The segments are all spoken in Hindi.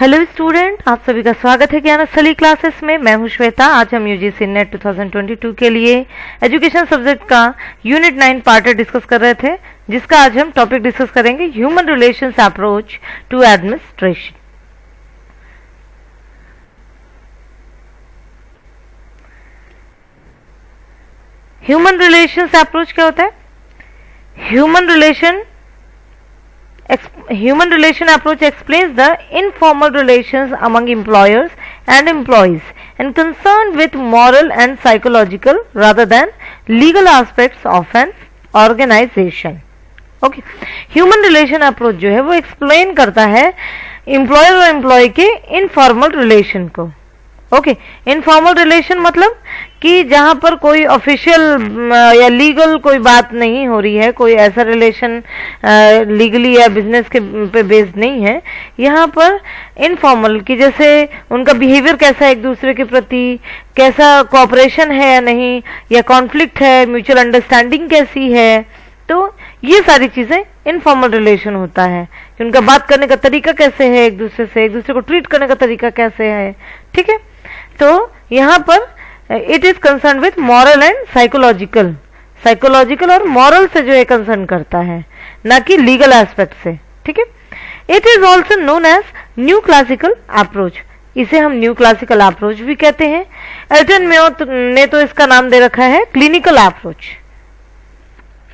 हेलो स्टूडेंट, आप सभी का स्वागत है ज्ञानस्थली क्लासेस में। मैं हूं श्वेता। आज हम यूजीसी नेट 2022 के लिए एजुकेशन सब्जेक्ट का यूनिट 9 पार्ट डिस्कस कर रहे थे, जिसका आज हम टॉपिक डिस्कस करेंगे human relations approach to administration. Human relations approach क्या होता है? Human relation approach explains the informal relations among employers and employees and concerned with moral and psychological rather than legal aspects of an organization. Okay, human relation approach जो है वो explain करता है employer और employee के informal relation को। ओके, इनफॉर्मल रिलेशन मतलब कि जहां पर कोई ऑफिशियल या लीगल कोई बात नहीं हो रही है, कोई ऐसा रिलेशन लीगली या बिजनेस के पे बेस्ड नहीं है। यहाँ पर इनफॉर्मल कि जैसे उनका बिहेवियर कैसा है एक दूसरे के प्रति, कैसा कोऑपरेशन है या नहीं, या कॉन्फ्लिक्ट है, म्यूचुअल अंडरस्टैंडिंग कैसी है, तो ये सारी चीजें इनफॉर्मल रिलेशन होता है कि उनका बात करने का तरीका कैसे है, एक दूसरे को ट्रीट करने का तरीका कैसे है। ठीक है, तो यहाँ पर it is concern with moral and psychological और मॉरल से जो है कंसर्न करता है, ना कि लीगल एस्पेक्ट से। ठीक है, it is also known as new classical approach. इसे हम न्यू क्लासिकल अप्रोच भी कहते हैं। एल्टन मेयो ने तो इसका नाम दे रखा है क्लिनिकल अप्रोच।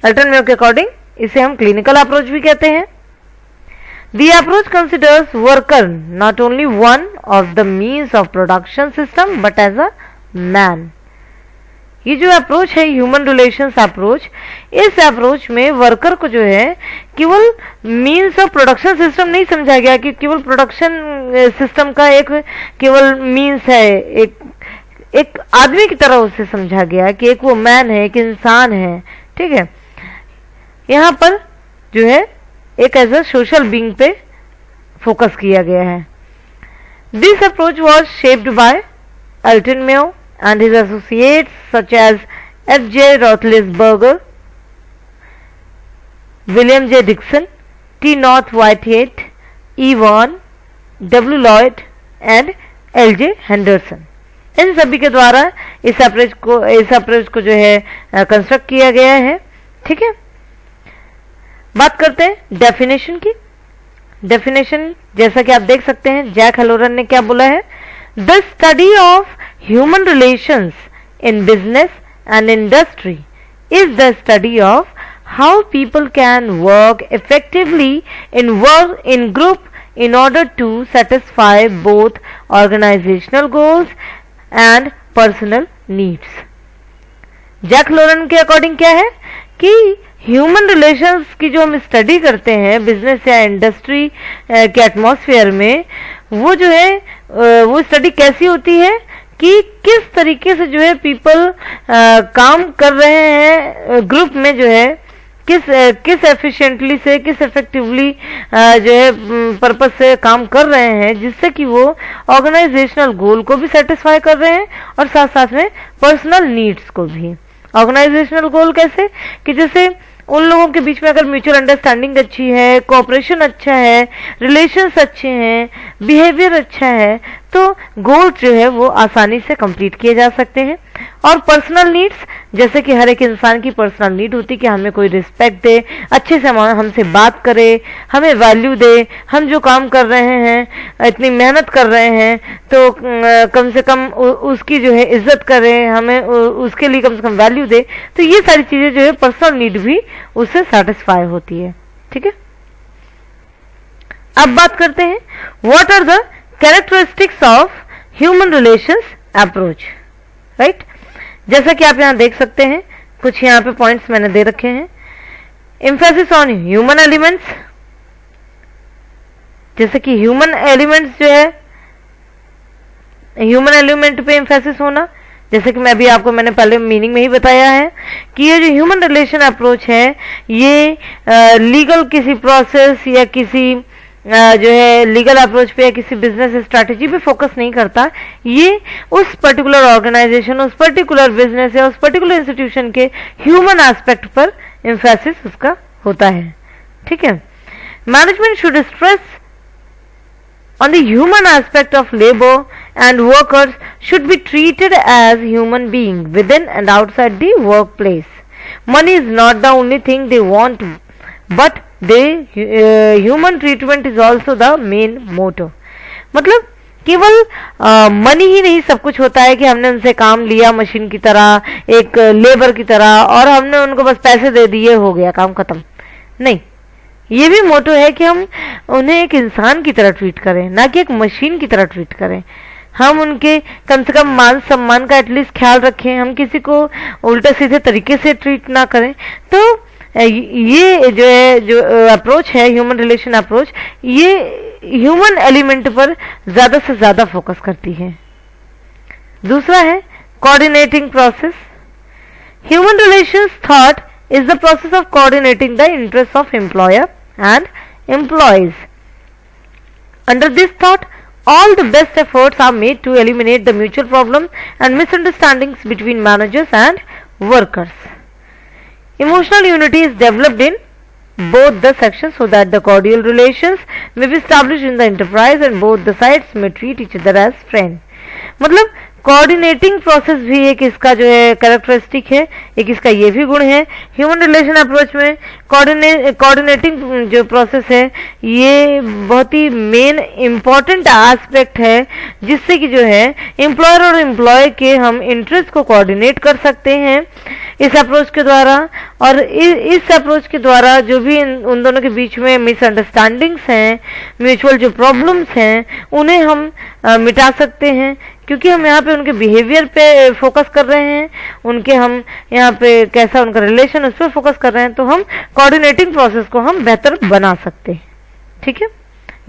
एल्टन मेयो के अकॉर्डिंग इसे हम क्लिनिकल अप्रोच भी कहते हैं। The approach considers worker not only one of the means of production system but as a man. ये जो अप्रोच है ह्यूमन रिलेशंस अप्रोच, इस अप्रोच में वर्कर को जो है केवल मीन्स ऑफ प्रोडक्शन सिस्टम नहीं समझा गया कि केवल प्रोडक्शन सिस्टम का एक केवल मीन्स है, एक आदमी की तरह उसे समझा गया कि एक वो मैन है, एक इंसान है। ठीक है, यहाँ पर जो है एक एज अ सोशल बीइंग पे फोकस किया गया है। This approach was shaped by Elton Mayo and his associates such as F.J. Roethlisberger, William J Dickson, T. North Whitehead, E. Vaughan, W. Lloyd and L.J. Henderson। इन सभी के द्वारा इस अप्रोच को जो है कंस्ट्रक्ट किया गया है। ठीक है, बात करते हैं डेफिनेशन की। डेफिनेशन जैसा कि आप देख सकते हैं, जैक हेलोरन ने क्या बोला है? The study of human relations in business and industry is the study of how people can work effectively in group in order to satisfy both organizational goals and personal needs। Jack Halloran के अकॉर्डिंग क्या है कि ह्यूमन रिलेशंस की जो हम स्टडी करते हैं बिजनेस या इंडस्ट्री के एटमॉस्फेयर में, वो जो है वो स्टडी कैसी होती है कि किस तरीके से जो है पीपल काम कर रहे हैं ग्रुप में, जो है किस एफिशिएंटली से, किस इफेक्टिवली जो है पर्पस से काम कर रहे हैं, जिससे कि वो ऑर्गेनाइजेशनल गोल को भी सेटिस्फाई कर रहे हैं और साथ साथ में पर्सनल नीड्स को भी। ऑर्गेनाइजेशनल गोल कैसे कि जैसे उन लोगों के बीच में अगर म्यूचुअल अंडरस्टैंडिंग अच्छी है, कोऑपरेशन अच्छा है, रिलेशंस अच्छे हैं, बिहेवियर अच्छा है, तो गोल जो है वो आसानी से कंप्लीट किए जा सकते हैं। और पर्सनल नीड्स, जैसे कि हर एक इंसान की पर्सनल नीड होती है कि हमें कोई रिस्पेक्ट दे, अच्छे से हमसे बात करे, हमें वैल्यू दे, हम जो काम कर रहे हैं, इतनी मेहनत कर रहे हैं, तो कम से कम उसकी जो है इज्जत करें, हमें उसके लिए कम से कम वैल्यू दे। तो ये सारी चीजें जो है पर्सनल नीड भी उससे सेटिस्फाई होती है। ठीक है, अब बात करते हैं what are the characteristics of human relations approach. Right, जैसा कि आप यहां देख सकते हैं, कुछ यहां पे पॉइंट्स मैंने दे रखे हैं। एम्फेसिस ऑन ह्यूमन एलिमेंट्स, जैसे कि ह्यूमन एलिमेंट्स जो है, ह्यूमन एलिमेंट पे एम्फेसिस होना, जैसे कि मैंने पहले मीनिंग में ही बताया है कि ये जो ह्यूमन रिलेशन अप्रोच है, ये लीगल किसी प्रोसेस या किसी जो है लीगल अप्रोच पे या किसी बिजनेस स्ट्रैटेजी पे फोकस नहीं करता। ये उस पर्टिकुलर ऑर्गेनाइजेशन, उस पर्टिकुलर बिजनेस या उस पर्टिकुलर इंस्टीट्यूशन के ह्यूमन एस्पेक्ट पर एम्फेसिस उसका होता है। ठीक है, management should stress on the human aspect of labor and workers should be treated as human beings within and outside the workplace. Money is not the only thing they want, but human treatment is also the main motto. मतलब केवल मनी ही नहीं सब कुछ होता है कि हमने उनसे काम लिया मशीन की तरह, एक लेबर की तरह, और हमने उनको बस पैसे दे दिए, हो गया काम खत्म। नहीं, ये भी मोटो है कि हम उन्हें एक इंसान की तरह ट्रीट करें, ना कि एक मशीन की तरह ट्रीट करें। हम उनके कम से कम मान सम्मान का एटलीस्ट ख्याल रखें, हम किसी को उल्टा सीधे तरीके से ट्रीट ना करें। तो ये जो है, जो अप्रोच है ह्यूमन रिलेशन अप्रोच, ये ह्यूमन एलिमेंट पर ज्यादा से ज्यादा फोकस करती है। दूसरा है coordinating process. Human relations thought is the process of coordinating the interests of employer and employees. Under this thought, all the best efforts are made to eliminate the mutual problems and misunderstandings between managers and workers. Emotional unity is developed in both the sections so that the cordial relations may be established in the enterprise and both the sides may treat each other as friends. मतलब कोऑर्डिनेटिंग प्रोसेस भी एक इसका जो है कैरेक्टरिस्टिक है, एक इसका ये भी गुण है। ह्यूमन रिलेशन अप्रोच में कोऑर्डिनेटिंग जो प्रोसेस है ये बहुत ही मेन इम्पॉर्टेंट एस्पेक्ट है, जिससे कि जो है एम्प्लॉयर और एम्प्लॉय के हम इंटरेस्ट को कोऑर्डिनेट कर सकते हैं इस अप्रोच के द्वारा। और इस अप्रोच के द्वारा जो भी उन दोनों के बीच में मिसअंडरस्टैंडिंग्स हैं, म्यूचुअल जो प्रॉब्लम्स हैं, उन्हें हम मिटा सकते हैं, क्योंकि हम यहाँ पे उनके बिहेवियर पे फोकस कर रहे हैं, उनके हम यहाँ पे कैसा उनका रिलेशन उस पर फोकस कर रहे हैं। तो हम कोऑर्डिनेटिंग प्रोसेस को हम बेहतर बना सकते हैं, ठीक है,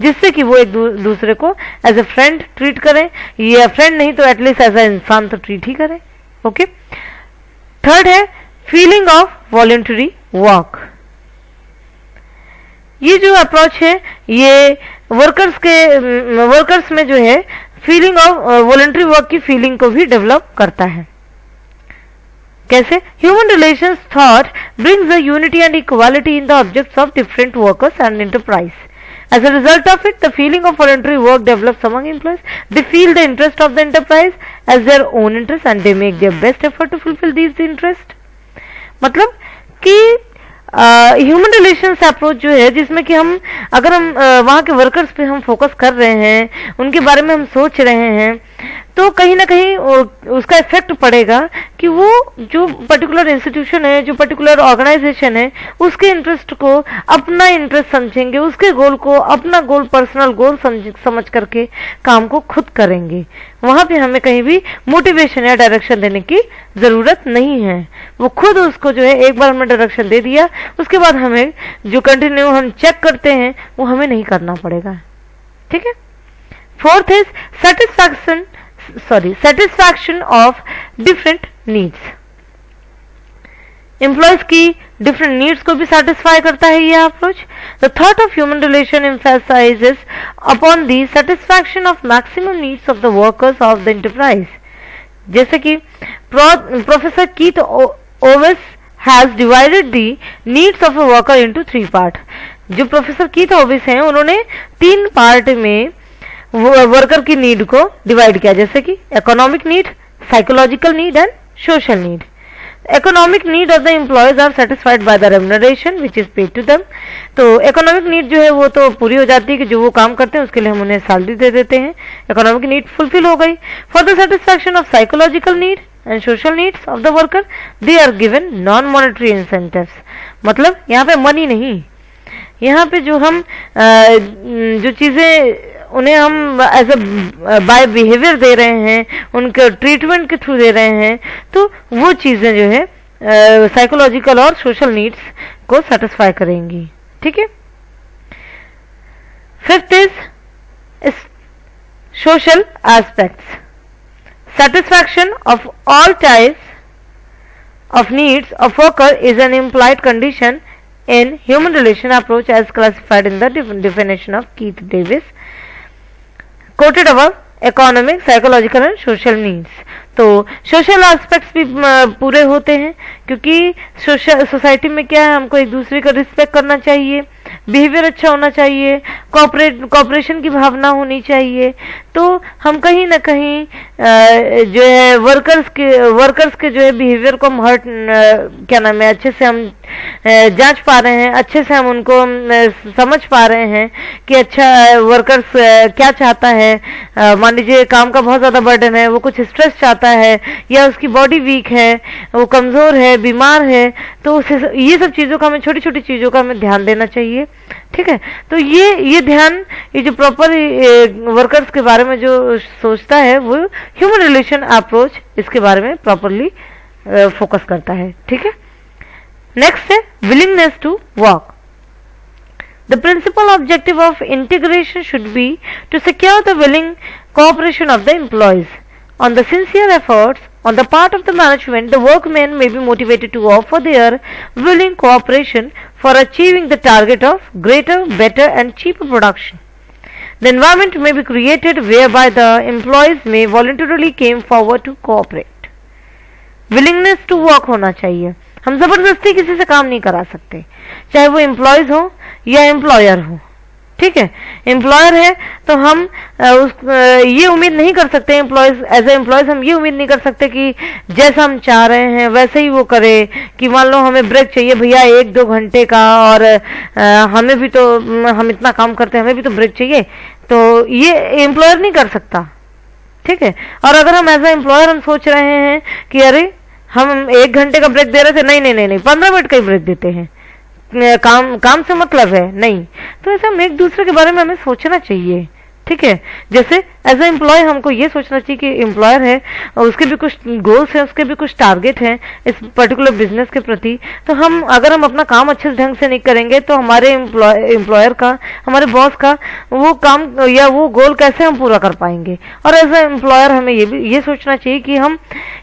जिससे कि वो एक दूसरे को एज ए फ्रेंड ट्रीट करें, या फ्रेंड नहीं तो एटलीस्ट एज ए इंसान तो ट्रीट ही करें। ओके। थर्ड है फीलिंग ऑफ वॉलंटरी वर्क। ये जो अप्रोच है ये वर्कर्स में जो है फीलिंग ऑफ वॉलंटरी वर्क की फीलिंग को भी डेवलप करता है। कैसे? Human relations thought brings the unity and equality in the objects of different workers and enterprise. As a result of it, the feeling of voluntary work develops among employees. They feel the interest of the enterprise as their own interest and they make their best effort to fulfill these interests. मतलब कि ह्यूमन रिलेशंस अप्रोच जो है, जिसमें कि हम अगर हम वहाँ के वर्कर्स पे हम फोकस कर रहे हैं, उनके बारे में हम सोच रहे हैं, तो कहीं ना कहीं उसका इफेक्ट पड़ेगा कि वो जो पर्टिकुलर इंस्टीट्यूशन है, जो पर्टिकुलर ऑर्गेनाइजेशन है, उसके इंटरेस्ट को अपना इंटरेस्ट समझेंगे, उसके गोल को अपना गोल, पर्सनल गोल समझ करके काम को खुद करेंगे। वहां पे हमें कहीं भी मोटिवेशन या डायरेक्शन देने की जरूरत नहीं है। वो खुद उसको जो है, एक बार हमने डायरेक्शन दे दिया, उसके बाद हमें जो कंटिन्यू हम चेक करते हैं वो हमें नहीं करना पड़ेगा, ठीक है। Fourth is satisfaction of different needs. Employees की डिफरेंट नीड्स को भी सेटिस्फाई करता है ये approach. The thought of human relation emphasises upon the satisfaction of maximum needs of the workers of the enterprise. जैसे कि professor Keith Owais has divided the needs of a worker into 3 part. जो प्रोफेसर कीथ ओवेस हैं, उन्होंने 3 पार्ट में वर्कर की नीड को डिवाइड किया, जैसे कि economic need, psychological need and social need. Economic need of the employees are satisfied by the remuneration which is paid to them. तो इकोनॉमिक नीड जो है वो तो पूरी हो जाती है कि जो वो काम करते हैं उसके लिए हम उन्हें सैलरी दे देते हैं. इकोनॉमिक नीड फुलफिल हो गई. For the satisfaction of psychological need and social needs of the worker they are given non monetary incentives. मतलब यहाँ पे मनी नहीं, यहाँ पे जो हम जो चीजें उन्हें हम as a by behaviour they रहे हैं, उनके ट्रीटमेंट के थ्रू दे रहे हैं, तो वो चीजें जो है साइकोलॉजिकल और सोशल नीड्स को सेटिस्फाई करेंगी, ठीक है. Fifth is social aspects. Satisfaction of all types of needs of worker is an implied condition in human relation approach as classified in the definition of Keith Davis quoted above, economic, psychological and social needs. तो सोशल एस्पेक्ट्स भी पूरे होते हैं, क्योंकि सोसाइटी में क्या है, हमको एक दूसरे का रिस्पेक्ट करना चाहिए, बिहेवियर अच्छा होना चाहिए, कॉपरेशन की भावना होनी चाहिए। तो हम कहीं ना कहीं जो है वर्कर्स के जो है बिहेवियर को हम क्या नाम है, अच्छे से हम जांच पा रहे हैं, अच्छे से हम उनको समझ पा रहे हैं कि अच्छा वर्कर्स क्या चाहता है। मान लीजिए काम का बहुत ज़्यादा बर्डन है, वो कुछ स्ट्रेस चाहता है, या उसकी बॉडी वीक है, वो कमज़ोर है, बीमार है, तो ये सब चीज़ों का हमें, छोटी छोटी चीज़ों का हमें ध्यान देना चाहिए। ठीक है, तो ये ध्यान, ये जो प्रॉपर वर्कर्स के बारे में जो सोचता है वो ह्यूमन रिलेशन अप्रोच इसके बारे में प्रॉपरली फोकस करता है। ठीक है, नेक्स्ट है willingness to work. The principal objective of integration should be to secure the willing cooperation of the employees. On the sincere efforts on the part of the management, the workmen may be motivated to offer their willing cooperation for achieving the target of greater, better and cheaper production. The environment may be created whereby the employees may voluntarily come forward to cooperate. Willingness to work होना चाहिए। हम जबरदस्ती किसी से काम नहीं करा सकते, चाहे वो एम्प्लॉयज हो या एम्प्लॉयर हो। ठीक है, एम्प्लॉयर है तो हम ये उम्मीद नहीं कर सकते, एम्प्लॉयज एज ए एम्प्लॉयज हम ये उम्मीद नहीं कर सकते कि जैसा हम चाह रहे हैं वैसे ही वो करे। कि मान लो हमें ब्रेक चाहिए भैया 1-2 घंटे का, और हमें भी तो, हम इतना काम करते हैं, हमें भी तो ब्रेक चाहिए, तो ये एम्प्लॉयर नहीं कर सकता। ठीक है, और अगर हम एज ए एम्प्लॉयर हम सोच रहे हैं कि अरे हम 1 घंटे का ब्रेक दे रहे थे, नहीं 15 मिनट का ही ब्रेक देते हैं, काम से मतलब है नहीं, तो ऐसा हम एक दूसरे के बारे में हमें सोचना चाहिए। ठीक है, जैसे एज ए एम्प्लॉय हमको ये सोचना चाहिए कि एम्प्लॉयर है और उसके भी कुछ गोल्स हैं, उसके भी कुछ टारगेट हैं इस पर्टिकुलर बिजनेस के प्रति। तो अगर हम अपना काम अच्छे ढंग से नहीं करेंगे तो हमारे एम्प्लॉयर का, हमारे बॉस का वो काम या वो गोल कैसे हम पूरा कर पाएंगे। और एज ए एम्प्लॉयर हमें ये सोचना चाहिए कि हम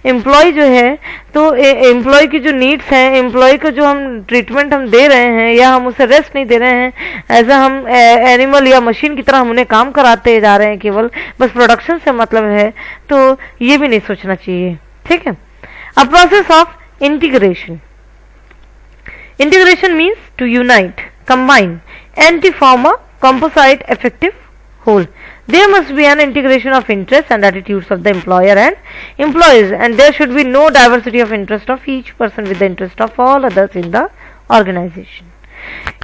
एम्प्लॉय जो है, तो एम्प्लॉय की जो नीड्स हैं, एम्प्लॉय को जो हम ट्रीटमेंट हम दे रहे हैं या हम उसे रेस्ट नहीं दे रहे हैं, एज ए हम एनिमल या मशीन की तरह हम उन्हें काम कराते जा रहे हैं, केवल बस प्रोडक्शन से मतलब है, तो ये भी नहीं सोचना चाहिए। ठीक है, a process of integration. Integration means to unite, combine and to form a composite effective whole. There must be an integration of interests and attitudes of the employer and employees, and there should be no diversity of interest of each person with the interest of all others in the organization.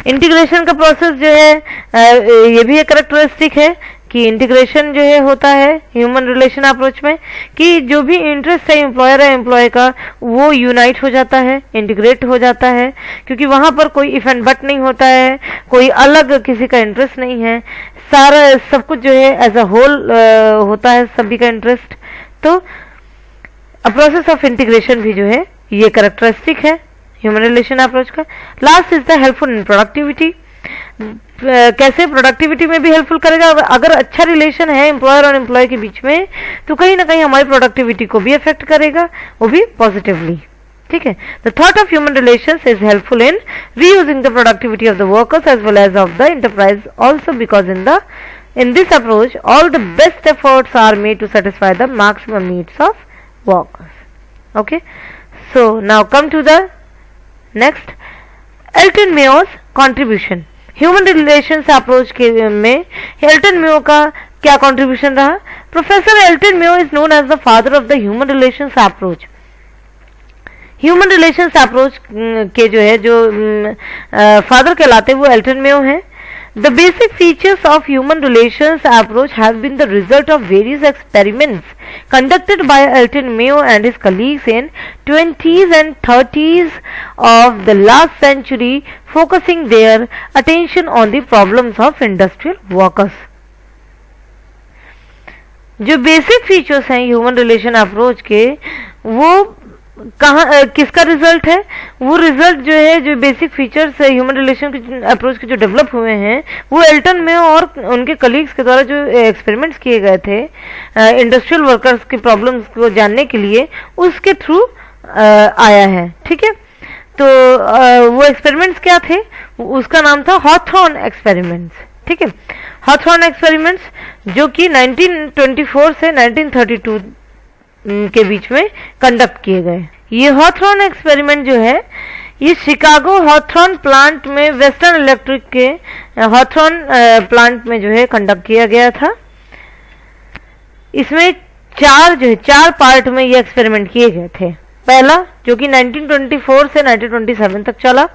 Integration का प्रोसेस जो है ये भी एक करेक्टरिस्टिक है कि इंटीग्रेशन जो है होता है ह्यूमन रिलेशन अप्रोच में कि जो भी इंटरेस्ट है एम्प्लॉयर है एम्प्लॉय का वो यूनाइट हो जाता है, इंटीग्रेट हो जाता है, क्योंकि वहाँ पर कोई इफ एंड बट नहीं होता है, कोई अलग किसी का इंटरेस्ट नहीं है, सारा सब कुछ जो है एज अ होल होता है, सभी का इंटरेस्ट। तो अ प्रोसेस ऑफ इंटीग्रेशन भी जो है ये करेक्टरिस्टिक है ह्यूमन रिलेशन अप्रोच का। Last is the helpful in productivity. कैसे प्रोडक्टिविटी में भी हेल्पफुल करेगा, अगर अच्छा रिलेशन है एम्प्लॉयर और एम्प्लॉय के बीच में तो कहीं ना कहीं हमारी प्रोडक्टिविटी को भी अफेक्ट करेगा, वो भी पॉजिटिवली। ठीक है, the thought of human relations is helpful in reusing the productivity of the workers as well as of the enterprise also, because in this approach all the best efforts are made to satisfy the maximum needs of workers. Okay, so now come to the next, Elton Mayo's contribution. Human relations approach के में एल्टन मेयो का क्या कंट्रीब्यूशन रहा? Professor Elton Mayo is known as the father of the human relations approach. Human relations approach के जो है जो फादर कहलाते वो एल्टन मेयो हैं। The basic features of human relations approach have been the result of various experiments conducted by Elton Mayo and his colleagues in 20s and 30s of the last century, focusing their attention on the problems of industrial workers. जो बेसिक फीचर्स हैं ह्यूमन रिलेशन अप्रोच के वो किसका रिजल्ट है? वो रिजल्ट जो है जो बेसिक फीचर्स है ह्यूमन रिलेशन अप्रोच के जो डेवलप हुए हैं वो एल्टन में और उनके कलीग्स के द्वारा जो एक्सपेरिमेंट्स किए गए थे इंडस्ट्रियल वर्कर्स की प्रॉब्लम्स को जानने के लिए, उसके थ्रू आया है। ठीक है, तो वो एक्सपेरिमेंट्स क्या थे? उसका नाम था हॉथॉर्न एक्सपेरिमेंट्स। ठीक है, हॉथॉर्न एक्सपेरिमेंट्स जो कि 1924 से 1932 के बीच में कंडक्ट किए गए। ये हॉथॉर्न एक्सपेरिमेंट जो है ये शिकागो हॉथॉर्न प्लांट में, वेस्टर्न इलेक्ट्रिक के हॉथॉर्न प्लांट में जो है कंडक्ट किया गया था। इसमें चार पार्ट में ये एक्सपेरिमेंट किए गए थे। पहला जो कि 1924 से 1927 तक चला,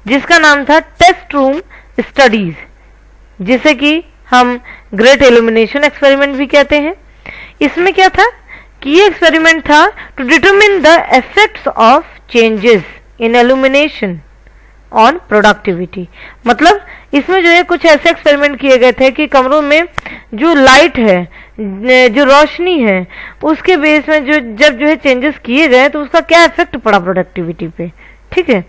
जिसका नाम था टेस्ट रूम स्टडीज, जिसे कि हम ग्रेट इल्यूमिनेशन एक्सपेरिमेंट भी कहते हैं। इसमें क्या था कि ये एक्सपेरिमेंट था to determine the effects of changes in illumination on productivity. मतलब इसमें जो है कुछ ऐसे एक्सपेरिमेंट किए गए थे कि कमरों में जो लाइट है, जो रोशनी है, उसके बेस में जब जो है चेंजेस किए गए तो उसका क्या इफेक्ट पड़ा प्रोडक्टिविटी पे। ठीक है,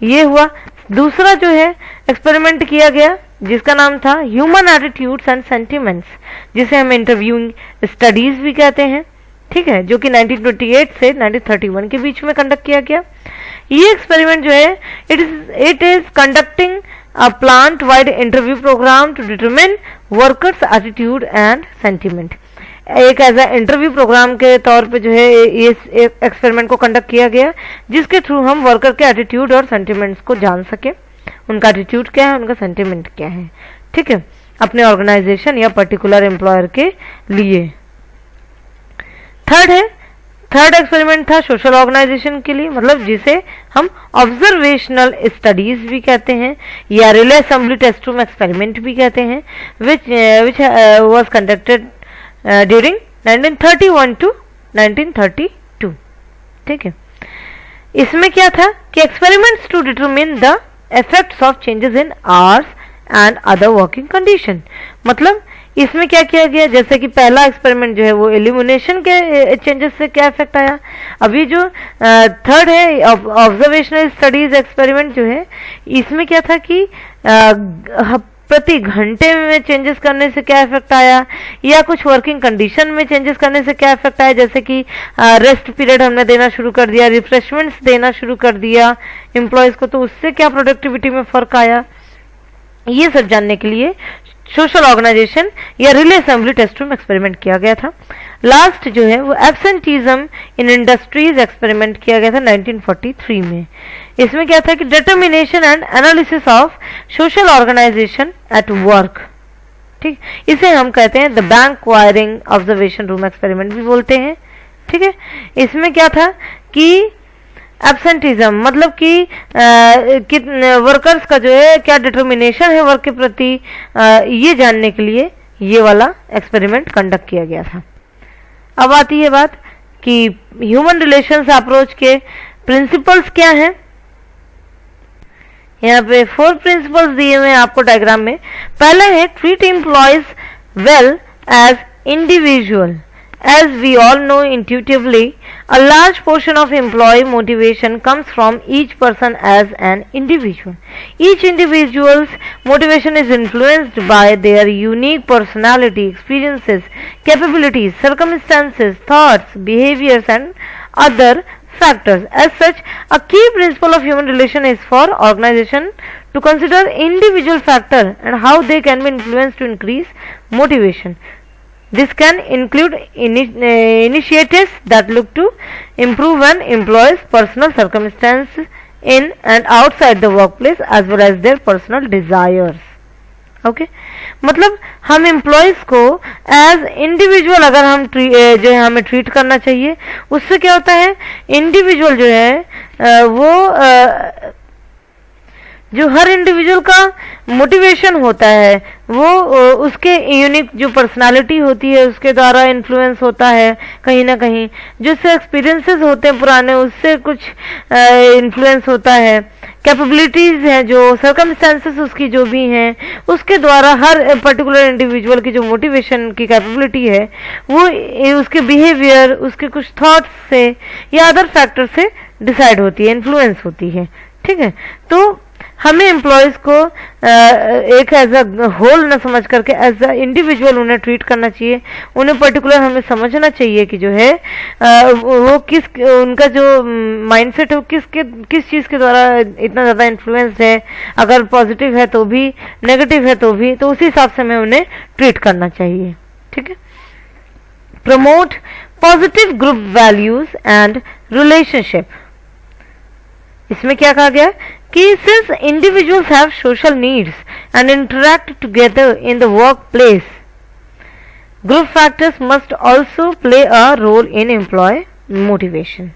ये हुआ। दूसरा जो है एक्सपेरिमेंट किया गया जिसका नाम था ह्यूमन एटीट्यूड्स एंड सेंटिमेंट्स, जिसे हम इंटरव्यूइंग स्टडीज भी कहते हैं। ठीक है, जो कि 1928 से 1931 के बीच में कंडक्ट किया गया। ये एक्सपेरिमेंट जो है it is conducting a plant wide interview program to determine workers attitude and sentiment. एक एज अ इंटरव्यू प्रोग्राम के तौर पे जो है ये एक्सपेरिमेंट को कंडक्ट किया गया, जिसके थ्रू हम वर्कर के एटीट्यूड और सेंटिमेंट्स को जान सके, उनका एटीट्यूड क्या है, उनका सेंटिमेंट क्या है। ठीक है, अपने ऑर्गेनाइजेशन या पर्टिकुलर एम्प्लॉयर के लिए। थर्ड एक्सपेरिमेंट था सोशल ऑर्गेनाइजेशन के लिए, मतलब जिसे हम ऑब्जर्वेशनल स्टडीज भी कहते हैं या relay assembly test room experiment भी कहते हैं, which was conducted during 1931 to 1932। ठीक है, इसमें क्या था कि experiments to determine the effects of changes in hours and other working condition. मतलब इसमें क्या किया गया, जैसे कि पहला एक्सपेरिमेंट जो है वो इल्यूमिनेशन के चेंजेस से क्या इफेक्ट आया। अभी जो थर्ड है ऑब्जर्वेशनल स्टडीज एक्सपेरिमेंट जो है, इसमें क्या था कि प्रति घंटे में चेंजेस करने से क्या इफेक्ट आया, या कुछ वर्किंग कंडीशन में चेंजेस करने से क्या इफेक्ट आया, जैसे कि रेस्ट पीरियड हमने देना शुरू कर दिया, रिफ्रेशमेंट्स देना शुरू कर दिया एम्प्लॉयज को, तो उससे क्या प्रोडक्टिविटी में फर्क आया। ये सब जानने के लिए सोशल ऑर्गेनाइजेशन या relay assembly test room experiment किया गया था। लास्ट जो है वो एब्सेंटीज्म इन इंडस्ट्रीज एक्सपेरिमेंट किया गया था 1943 में। इसमें क्या था कि determination and analysis of social organization at work. ठीक, इसे हम कहते हैं the bank wiring observation room experiment भी बोलते हैं। ठीक है, इसमें क्या था कि एब्सेंटिज्म मतलब कि वर्कर्स का जो है क्या डिटर्मिनेशन है वर्क के प्रति, ये जानने के लिए ये वाला एक्सपेरिमेंट कंडक्ट किया गया था। अब आती है बात कि ह्यूमन रिलेशंस अप्रोच के प्रिंसिपल्स क्या हैं। यहाँ पे 4 प्रिंसिपल्स दिए हुए हैं आपको डायग्राम में। पहला है treat employees well as individual. As we all know intuitively, a large portion of employee motivation comes from each person as an individual. Each individual's motivation is influenced by their unique personality, experiences, capabilities, circumstances, thoughts, behaviors, and other factors. As such, a key principle of human relation is for organization to consider individual factor and how they can be influenced to increase motivation. This can include initiatives that look to improve an employee's personal circumstances in and outside the workplace as well as their personal desires. Okay? मतलब हम एम्प्लॉयज को एज इंडिविजुअल अगर हम जो है हमें ट्रीट करना चाहिए। उससे क्या होता है, इंडिविजुअल जो है वो जो हर इंडिविजुअल का मोटिवेशन होता है वो उसके यूनिक जो पर्सनालिटी होती है उसके द्वारा इन्फ्लुएंस होता है कहीं ना कहीं, जो उससे एक्सपीरियंसेस होते हैं पुराने उससे कुछ इन्फ्लुएंस होता है, कैपेबिलिटीज हैं जो सर्कमस्टेंसेस उसकी जो भी हैं उसके द्वारा हर पर्टिकुलर इंडिविजुअल की जो मोटिवेशन की कैपेबिलिटी है वो उसके बिहेवियर, उसके कुछ थॉट्स से या अदर फैक्टर से डिसाइड होती है, इन्फ्लुएंस होती है। ठीक है, तो हमें एम्प्लॉयज को एक एज अ होल न समझ करके एज अ इंडिविजुअल उन्हें ट्रीट करना चाहिए। उन्हें पर्टिकुलर हमें समझना चाहिए कि जो है वो उनका जो माइंडसेट है किस चीज़ के द्वारा इतना ज़्यादा इन्फ्लुएंस्ड है, अगर पॉजिटिव है तो भी, नेगेटिव है तो भी, तो उसी हिसाब से हमें उन्हें ट्रीट करना चाहिए। ठीक है, promote positive group values and relationship. इसमें क्या कहा गया कि since individuals have social needs and interact together in the work place, group factors must also play a role in employee motivation.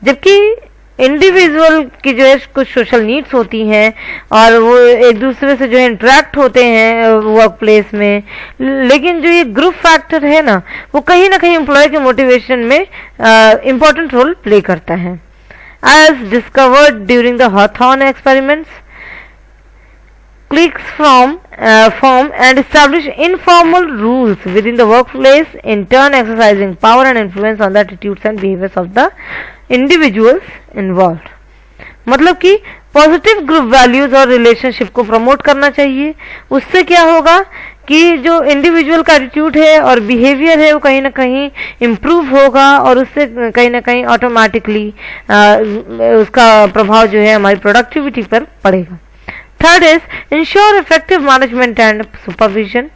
जबकि इंडिविजुअल की जो है कुछ सोशल नीड्स होती हैं और वो एक दूसरे से जो है इंटरेक्ट होते हैं वर्क प्लेस में, लेकिन जो ये ग्रुप फैक्टर है ना, वो कहीं ना कहीं एम्प्लॉय के मोटिवेशन में इम्पोर्टेंट रोल प्ले करता है। As discovered during the Hawthorne experiments, cliques form and establish informal rules within the workplace, in turn exercising power and influence on the attitudes and behaviors of the individuals involved। मतलब कि पॉजिटिव ग्रुप वैल्यूज और रिलेशनशिप को प्रमोट करना चाहिए। उससे क्या होगा कि जो इंडिविजुअल का एटीट्यूड है और बिहेवियर है वो कहीं ना कहीं इम्प्रूव होगा और उससे कहीं ना कहीं ऑटोमेटिकली उसका प्रभाव जो है हमारी प्रोडक्टिविटी पर पड़ेगा। Third is ensure effective management and supervision.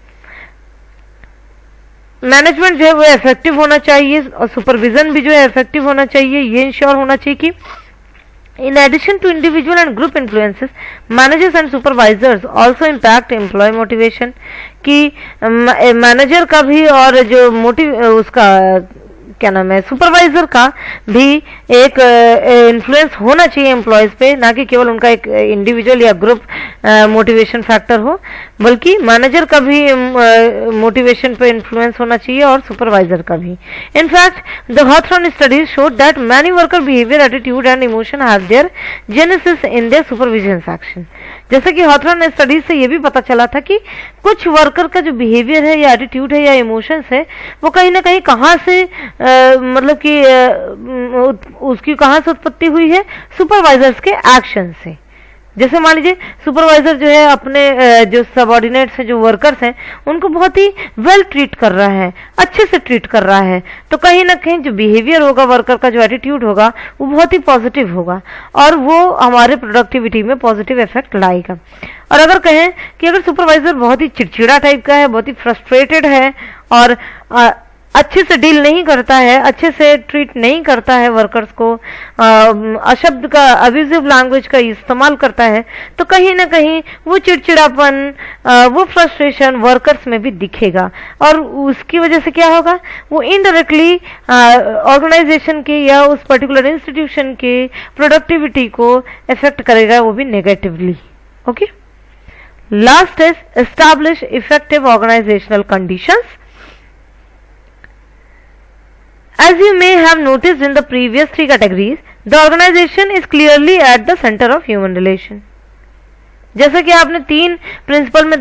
Management जो है वो इफेक्टिव होना चाहिए और सुपरविजन भी जो है इफेक्टिव होना चाहिए। ये इंश्योर होना चाहिए कि in addition to individual and group influences, managers and supervisors also impact employee motivation। कि मैनेजर का भी और जो उसका क्या नाम है सुपरवाइजर का भी एक इन्फ्लुएंस होना चाहिए एम्प्लॉयज पे, ना कि केवल उनका एक इंडिविजुअल या ग्रुप मोटिवेशन फैक्टर हो, बल्कि मैनेजर का भी मोटिवेशन पे इन्फ्लुएंस होना चाहिए और सुपरवाइजर का भी। In fact the Hawthorne studies showed that many worker behaviour, attitude and emotion have their genesis in their supervision action. जैसे कि हॉथॉर्न स्टडीज से ये भी पता चला था कि कुछ वर्कर का जो बिहेवियर है या एटीट्यूड है या इमोशंस है वो कहीं ना कहीं कहाँ से मतलब कि उसकी कहाँ से उत्पत्ति हुई है, सुपरवाइजर्स के एक्शन से। जैसे मान लीजिए सुपरवाइजर जो है अपने जो सबऑर्डिनेट्स हैं, जो वर्कर्स हैं, उनको बहुत ही वेल ट्रीट कर रहा है, अच्छे से ट्रीट कर रहा है, तो कहीं ना कहीं जो बिहेवियर होगा वर्कर का, जो एटीट्यूड होगा वो बहुत ही पॉजिटिव होगा और वो हमारे प्रोडक्टिविटी में पॉजिटिव इफेक्ट लाएगा। और अगर कहें कि अगर सुपरवाइजर बहुत ही चिड़चिड़ा टाइप का है, बहुत ही फ्रस्ट्रेटेड है और अच्छे से डील नहीं करता है, अच्छे से ट्रीट नहीं करता है वर्कर्स को, अशब्द का अब्यूजिव लैंग्वेज का इस्तेमाल करता है, तो कहीं ना कहीं वो चिड़चिड़ापन, वो फ्रस्ट्रेशन वर्कर्स में भी दिखेगा और उसकी वजह से क्या होगा, वो इनडायरेक्टली ऑर्गेनाइजेशन के या उस पर्टिकुलर इंस्टीट्यूशन के प्रोडक्टिविटी को इफेक्ट करेगा, वो भी negatively. Okay, last is establish effective organizational conditions. As you may have noticed in the previous three categories, the organization is clearly at the center of human relation। जैसे कि आपने तीन प्रिंसिपल में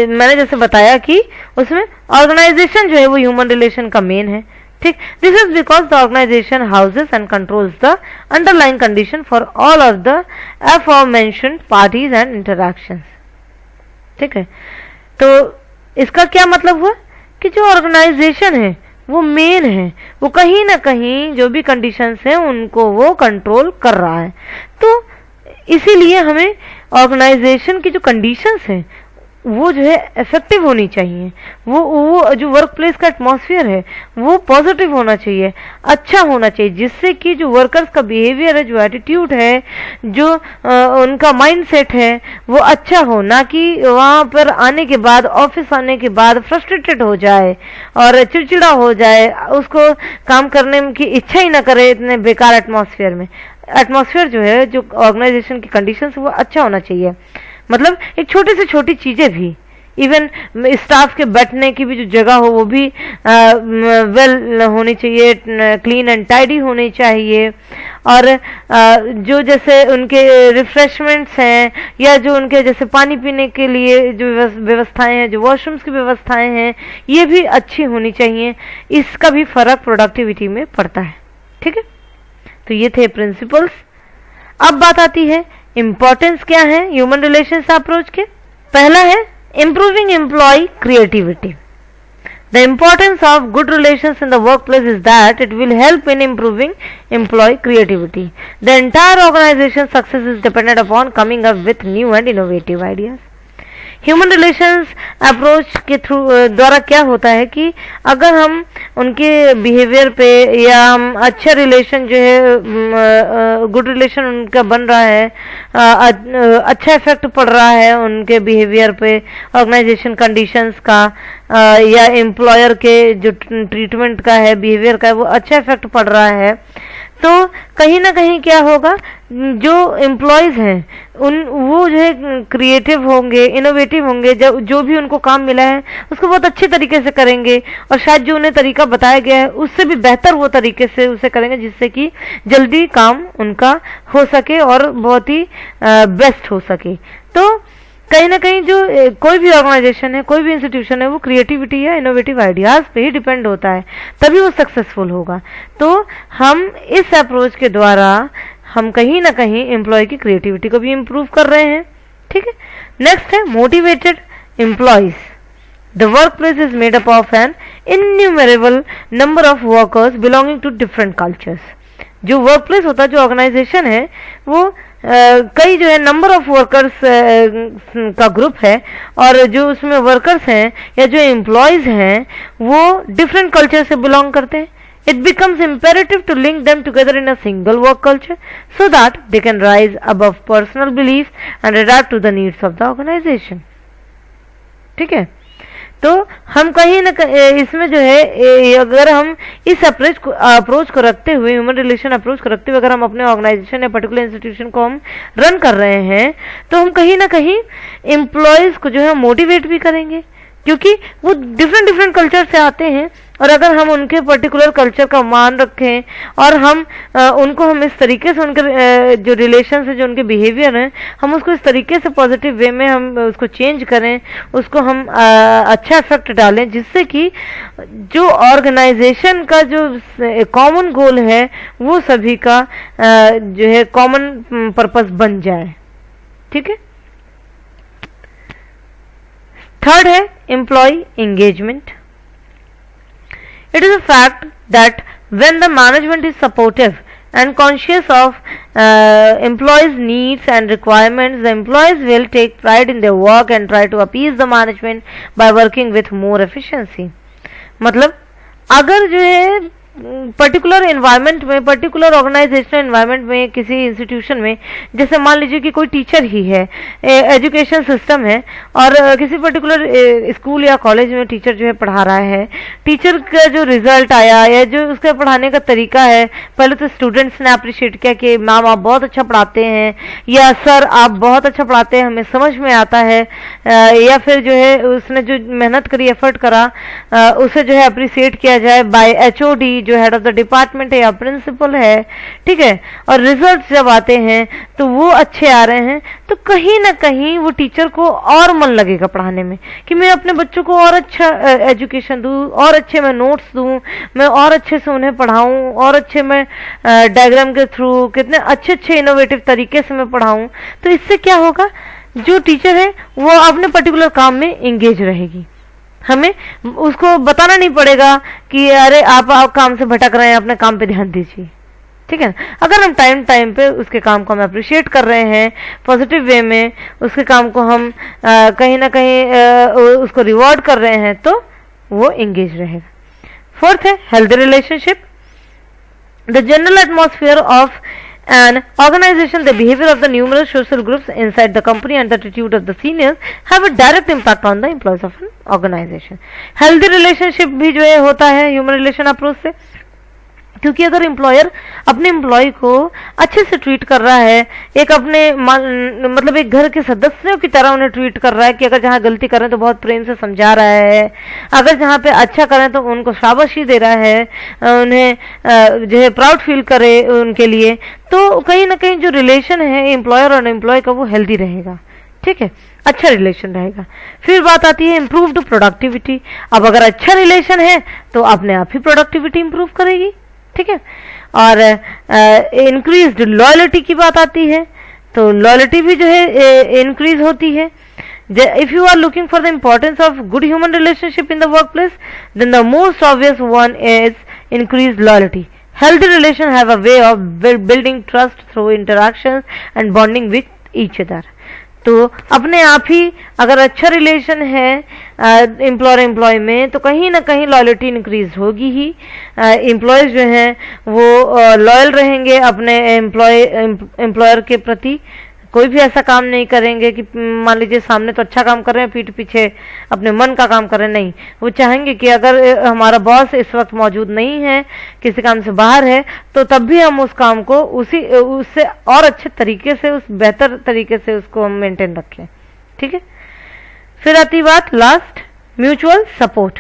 मैंने जैसे बताया कि उसमें ऑर्गेनाइजेशन जो है वो ह्यूमन रिलेशन का मेन है। ठीक, this is because the organisation houses and controls the underlying condition for all of the aforementioned parties and interactions. ठीक है, तो इसका क्या मतलब हुआ कि जो ऑर्गेनाइजेशन है वो मेन है, वो कहीं ना कहीं जो भी कंडीशंस हैं उनको वो कंट्रोल कर रहा है। तो इसीलिए हमें ऑर्गेनाइजेशन की जो कंडीशंस हैं वो जो है इफेक्टिव होनी चाहिए, वो जो वर्क प्लेस का एटमॉस्फेयर है वो पॉजिटिव होना चाहिए, अच्छा होना चाहिए, जिससे कि जो वर्कर्स का बिहेवियर है, जो एटीट्यूड है, जो उनका माइंडसेट है वो अच्छा हो, ना कि वहाँ पर आने के बाद, ऑफिस आने के बाद फ्रस्ट्रेटेड हो जाए और चिड़चिड़ा हो जाए, उसको काम करने की इच्छा ही ना करे इतने बेकार एटमॉस्फेयर में। एटमॉस्फेयर जो है, जो ऑर्गेनाइजेशन की कंडीशंस वो अच्छा होना चाहिए। मतलब एक छोटी से छोटी चीजें भी, इवन स्टाफ के बैठने की भी जो जगह हो वो भी वेल होनी चाहिए, क्लीन एंड टाइडी होनी चाहिए। और जो जैसे उनके रिफ्रेशमेंट्स हैं या जो उनके जैसे पानी पीने के लिए जो व्यवस्थाएं हैं, जो वॉशरूम्स की व्यवस्थाएं हैं, ये भी अच्छी होनी चाहिए। इसका भी फर्क प्रोडक्टिविटी में पड़ता है। ठीक है, तो ये थे प्रिंसिपल्स। अब बात आती है इंपॉर्टेंस क्या है ह्यूमन रिलेशंस अप्रोच के। पहला है improving employee creativity। The importance of good relations in the workplace is that it will help in improving employee creativity। The entire organization's success is dependent upon coming up with new and innovative ideas। Human relations approach के थ्रू द्वारा क्या होता है कि अगर हम उनके बिहेवियर पे या हम अच्छा रिलेशन जो है गुड रिलेशन उनका बन रहा है, अच्छा इफेक्ट पड़ रहा है उनके बिहेवियर पे, ऑर्गेनाइजेशन कंडीशंस का या एम्प्लॉयर के जो ट्रीटमेंट का है, बिहेवियर का है, वो अच्छा इफेक्ट पड़ रहा है, तो कहीं ना कहीं क्या होगा, जो एम्प्लॉयज हैं वो जो है क्रिएटिव होंगे, इनोवेटिव होंगे, जो भी उनको काम मिला है उसको बहुत अच्छे तरीके से करेंगे और शायद जो उन्हें तरीका बताया गया है उससे भी बेहतर वो तरीके से उसे करेंगे, जिससे कि जल्दी काम उनका हो सके और बहुत ही बेस्ट हो सके। तो कहीं ना कहीं जो कोई भी ऑर्गेनाइजेशन है, कोई भी इंस्टीट्यूशन है, वो क्रिएटिविटी या इनोवेटिव आइडियाज पे ही डिपेंड होता है, तभी वो सक्सेसफुल होगा। तो हम इस अप्रोच के द्वारा हम कहीं ना कहीं एम्प्लॉय की क्रिएटिविटी को भी इम्प्रूव कर रहे हैं। ठीक है, नेक्स्ट है motivated employees. The work place is made up of an enumerable number of workers belonging to different cultures. जो वर्क प्लेस होता है, जो ऑर्गेनाइजेशन है, वो कई जो है नंबर ऑफ वर्कर्स का ग्रुप है, और जो उसमें वर्कर्स हैं या जो एम्प्लॉयज हैं वो डिफरेंट कल्चर से बिलोंग करते हैं। It becomes imperative to link them together in a single work culture so that they can rise above personal beliefs and adapt to the needs of the organization. ठीक है, तो हम कहीं ना इसमें जो है अगर हम इस अप्रोच को रखते हुए, ह्यूमन रिलेशन अप्रोच को रखते हुए अगर हम अपने ऑर्गेनाइजेशन या पर्टिकुलर इंस्टीट्यूशन को हम रन कर रहे हैं, तो हम कहीं ना कहीं एम्प्लॉयज को जो है मोटिवेट भी करेंगे, क्योंकि वो डिफरेंट कल्चर से आते हैं, और अगर हम उनके पर्टिकुलर कल्चर का मान रखें और हम उनको हम इस तरीके से उनके जो रिलेशन है, जो उनके बिहेवियर हैं, हम उसको इस तरीके से पॉजिटिव वे में हम उसको चेंज करें, उसको हम अच्छा इफेक्ट डालें, जिससे कि जो ऑर्गेनाइजेशन का जो कॉमन गोल है वो सभी का जो है कॉमन पर्पस बन जाए। ठीक है, थर्ड है employee engagement. It is a fact that when the management is supportive and conscious of employees' needs and requirements, the employees will take pride in their work and try to appease the management by working with more efficiency. मतलब अगर जो है पर्टिकुलर एनवायरनमेंट में, पर्टिकुलर ऑर्गेनाइजेशनल एनवायरनमेंट में, किसी इंस्टीट्यूशन में, जैसे मान लीजिए कि कोई टीचर ही है, एजुकेशन सिस्टम है, और किसी पर्टिकुलर स्कूल या कॉलेज में टीचर जो है पढ़ा रहा है, टीचर का जो रिजल्ट आया या जो उसका पढ़ाने का तरीका है, पहले तो स्टूडेंट्स ने अप्रिशिएट किया कि मैम आप बहुत अच्छा पढ़ाते हैं, या सर आप बहुत अच्छा पढ़ाते हैं, हमें समझ में आता है, या फिर जो है उसने जो मेहनत करी, एफर्ट करा, उसे जो है अप्रिशिएट किया जाए बाय HOD, जो हेड ऑफ द डिपार्टमेंट है या प्रिंसिपल है। ठीक है, और रिजल्ट जब आते हैं तो वो अच्छे आ रहे हैं, तो कहीं ना कहीं वो टीचर को और मन लगेगा पढ़ाने में कि मैं अपने बच्चों को और अच्छा एजुकेशन दूं, और अच्छे मैं नोट्स दूं, मैं और अच्छे से उन्हें पढ़ाऊं, और अच्छे मैं डायग्राम के थ्रू कितने अच्छे अच्छे इनोवेटिव तरीके से मैं पढ़ाऊं। तो इससे क्या होगा, जो टीचर है वो अपने पर्टिकुलर काम में एंगेज रहेगी। हमें उसको बताना नहीं पड़ेगा कि अरे आप काम से भटक रहे हैं, अपने काम पे ध्यान दीजिए। ठीक है ना, अगर हम टाइम पे उसके काम को हम अप्रिशिएट कर रहे हैं पॉजिटिव वे में, उसके काम को हम कहीं ना कहीं उसको रिवॉर्ड कर रहे हैं, तो वो एंगेज रहेगा। फोर्थ है healthy relationship. The general atmosphere of an organization, the behavior of the numerous social groups inside the company and the attitude of the seniors have a direct impact on the employees of an organization. Healthy relationship भी जो है होता है ह्यूमन रिलेशन अप्रोच से, क्योंकि अगर एम्प्लॉयर अपने एम्प्लॉय को अच्छे से ट्रीट कर रहा है, एक अपने मतलब एक घर के सदस्यों की तरह उन्हें ट्रीट कर रहा है, कि अगर जहाँ गलती करें तो बहुत प्रेम से समझा रहा है, अगर जहाँ पे अच्छा करें तो उनको शाबाशी दे रहा है, उन्हें जो है प्राउड फील करे उनके लिए, तो कहीं ना कहीं जो रिलेशन है एम्प्लॉयर और एम्प्लॉय का वो हेल्दी रहेगा। ठीक है, अच्छा रिलेशन रहेगा। फिर बात आती है इम्प्रूव्ड प्रोडक्टिविटी। अब अगर अच्छा रिलेशन है तो अपने आप ही प्रोडक्टिविटी इंप्रूव करेगी। ठीक है, और इंक्रीज्ड लॉयल्टी की बात आती है, तो लॉयल्टी भी जो है इंक्रीज होती है। If you are looking for the importance of good human relationship in the workplace, then the most obvious one is increased loyalty. Healthy relations have a way of building trust through interactions and bonding with each other. तो अपने आप ही अगर अच्छा रिलेशन है एम्प्लॉयर एम्प्लॉय में, तो कहीं ना कहीं लॉयल्टी इंक्रीज होगी ही। एम्प्लॉयज जो हैं वो लॉयल रहेंगे अपने एम्प्लॉयर के प्रति, कोई भी ऐसा काम नहीं करेंगे कि मान लीजिए सामने तो अच्छा काम कर रहे हैं, पीठ पीछे अपने मन का काम कर रहे हैं, नहीं। वो चाहेंगे कि अगर हमारा बॉस इस वक्त मौजूद नहीं है, किसी काम से बाहर है, तो तब भी हम उस काम को उससे और अच्छे तरीके से, उस बेहतर तरीके से उसको हम मेंटेन रखें। ठीक है। फिर आती बात last, mutual support.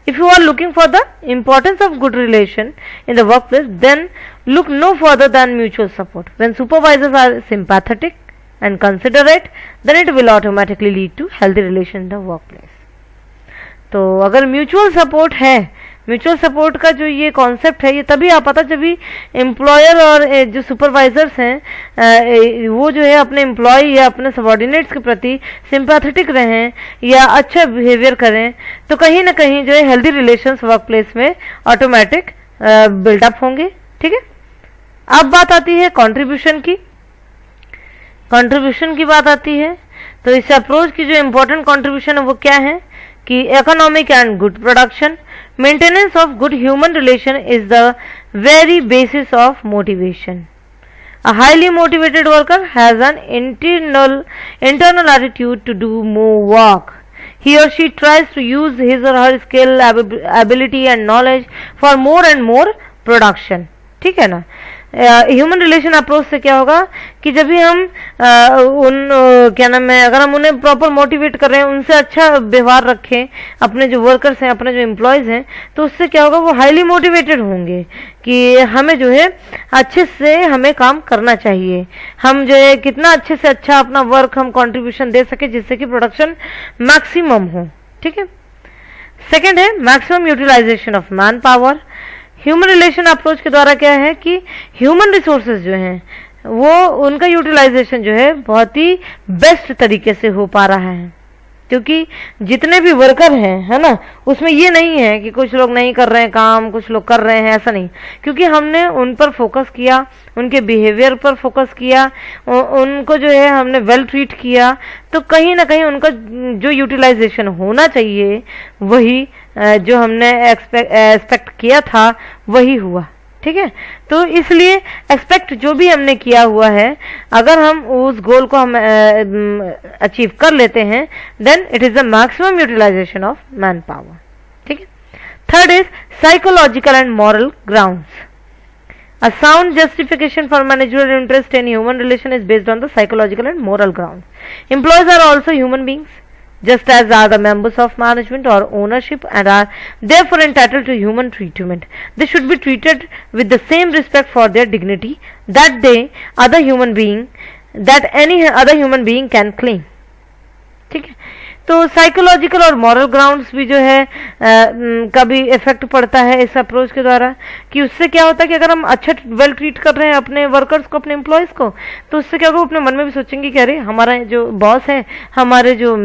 If you are looking for the importance of good relation in the workplace, then look no further than mutual support. When supervisors are sympathetic and considerate, then it will automatically lead to healthy relation in the workplace. तो अगर म्यूचुअल सपोर्ट है, म्यूचुअल सपोर्ट का जो ये कॉन्सेप्ट है, ये तभी आ पाता जब भी एम्प्लॉयर और जो सुपरवाइजर्स हैं वो जो है अपने एम्प्लॉय या अपने सबॉर्डिनेट्स के प्रति सिंपैथेटिक रहें या अच्छा बिहेवियर करें, तो कहीं ना कहीं जो है हेल्दी रिलेशंस वर्क प्लेस में ऑटोमेटिक बिल्डअप होंगे। ठीक है। अब बात आती है कंट्रीब्यूशन की। कंट्रीब्यूशन की बात आती है तो इस अप्रोच की जो इम्पोर्टेंट कंट्रीब्यूशन है वो क्या है कि economic and good production, maintenance of good human relation is the very basis of motivation. A highly motivated worker has an internal attitude to do more work. He or she tries to use his or her skill, ability and knowledge for more and more production. ठीक है ना। ह्यूमन रिलेशन अप्रोच से क्या होगा कि जब भी हम क्या नाम है, अगर हम उन्हें प्रॉपर मोटिवेट कर रहे हैं, उनसे अच्छा व्यवहार रखें, अपने जो वर्कर्स हैं, अपने जो एम्प्लॉयज हैं, तो उससे क्या होगा, वो हाईली मोटिवेटेड होंगे कि हमें जो है अच्छे से हमें काम करना चाहिए, हम जो है कितना अच्छे से अच्छा अपना वर्क हम कंट्रीब्यूशन दे सके जिससे कि प्रोडक्शन मैक्सिमम हो। ठीक है। सेकेंड है maximum utilization of man power. Human relation approach के द्वारा क्या है कि ह्यूमन रिसोर्सेज जो हैं वो उनका यूटिलाइजेशन जो है बहुत ही बेस्ट तरीके से हो पा रहा है, क्योंकि जितने भी वर्कर हैं, है ना, उसमें ये नहीं है कि कुछ लोग नहीं कर रहे हैं काम, कुछ लोग कर रहे हैं, ऐसा नहीं। क्योंकि हमने उन पर फोकस किया, उनके बिहेवियर पर फोकस किया, उनको जो है हमने वेल ट्रीट किया, तो कहीं ना कहीं उनका जो यूटिलाइजेशन होना चाहिए वही जो हमने एक्सपेक्ट किया था वही हुआ। ठीक है। तो इसलिए एक्सपेक्ट जो भी हमने किया हुआ है, अगर हम उस गोल को हम अचीव कर लेते हैं, then it is the maximum utilization of man power. ठीक है। Third is psychological and moral grounds. A sound justification for managerial interest in human relation is based on the psychological and moral ground. Employees are also human beings, just as are the members of management or ownership, and are therefore entitled to human treatment. They should be treated with the same respect for their dignity that any other human being can claim. ठीक है। तो साइकोलॉजिकल और मॉरल ग्राउंड्स भी जो है का भी इफेक्ट पड़ता है इस अप्रोच के द्वारा, कि उससे क्या होता है कि अगर हम अच्छा वेल ट्रीट कर रहे हैं अपने वर्कर्स को, अपने एम्प्लॉयज़ को, तो उससे क्या होगा, अपने मन में भी सोचेंगे कि अरे हमारा जो बॉस है, हमारे जो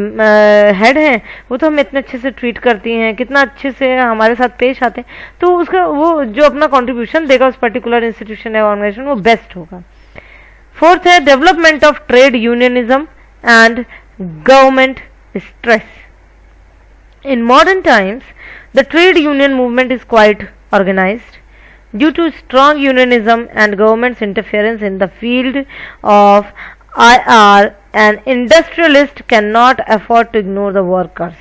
हेड हैं, वो तो हमें इतने अच्छे से ट्रीट करती हैं, कितना अच्छे से हमारे साथ पेश आते हैं, तो उसका वो जो अपना कॉन्ट्रीब्यूशन देगा उस पर्टिकुलर इंस्टीट्यूशन या ऑर्गेनाइजेशन, वो बेस्ट होगा। फोर्थ है development of trade unionism and government stress. In modern times, the trade union movement is quite organized. Due to strong unionism and government's interference in the field of IR, an industrialist cannot afford to ignore the workers,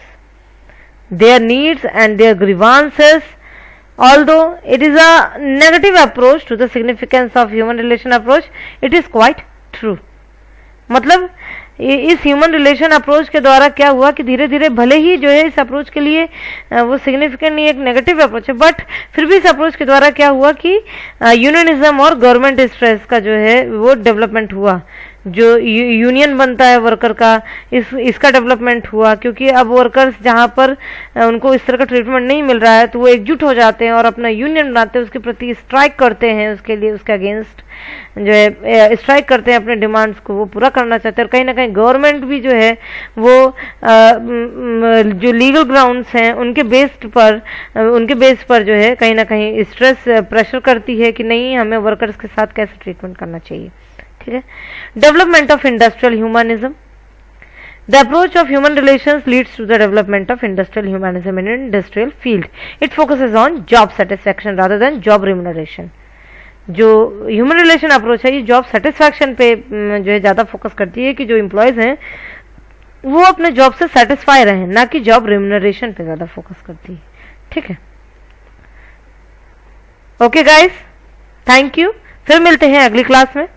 their needs and their grievances. Although it is a negative approach to the significance of human relation approach, it is quite true. मतलब इस ह्यूमन रिलेशन अप्रोच के द्वारा क्या हुआ कि धीरे धीरे, भले ही जो है इस अप्रोच के लिए वो सिग्निफिकेंट नहीं, एक नेगेटिव अप्रोच है, बट फिर भी इस अप्रोच के द्वारा क्या हुआ कि यूनियनिज्म और गवर्नमेंट स्ट्रेस का जो है वो डेवलपमेंट हुआ, जो यूनियन बनता है वर्कर का, इसका डेवलपमेंट हुआ, क्योंकि अब वर्कर्स जहाँ पर उनको इस तरह का ट्रीटमेंट नहीं मिल रहा है तो वो एकजुट हो जाते हैं और अपना यूनियन बनाते हैं, उसके प्रति स्ट्राइक करते हैं, उसके लिए उसके अगेंस्ट जो है स्ट्राइक करते हैं, अपने डिमांड्स को वो पूरा करना चाहते हैं। और कहीं ना कहीं गवर्नमेंट भी जो है वो जो लीगल ग्राउंड्स हैं उनके बेस पर जो है कहीं ना कहीं स्ट्रेस प्रेशर करती है कि नहीं, हमें वर्कर्स के साथ कैसे ट्रीटमेंट करना चाहिए। ठीक है। Development of industrial humanism The approach of human relations leads to the development of industrial humanism in industrial field. It focuses on job satisfaction rather than job remuneration. जो ह्यूमन रिलेशन अप्रोच है ये जॉब सेटिस्फैक्शन पे जो है ज़्यादा फोकस करती है कि जो एम्प्लॉयज़ हैं वो अपने जॉब से सेटिस्फाई रहें, ना कि जॉब रिम्यूनरेशन पे ज़्यादा फोकस करती है. ठीक है, ओके गाइस, थैंक यू. फिर मिलते हैं अगली क्लास में.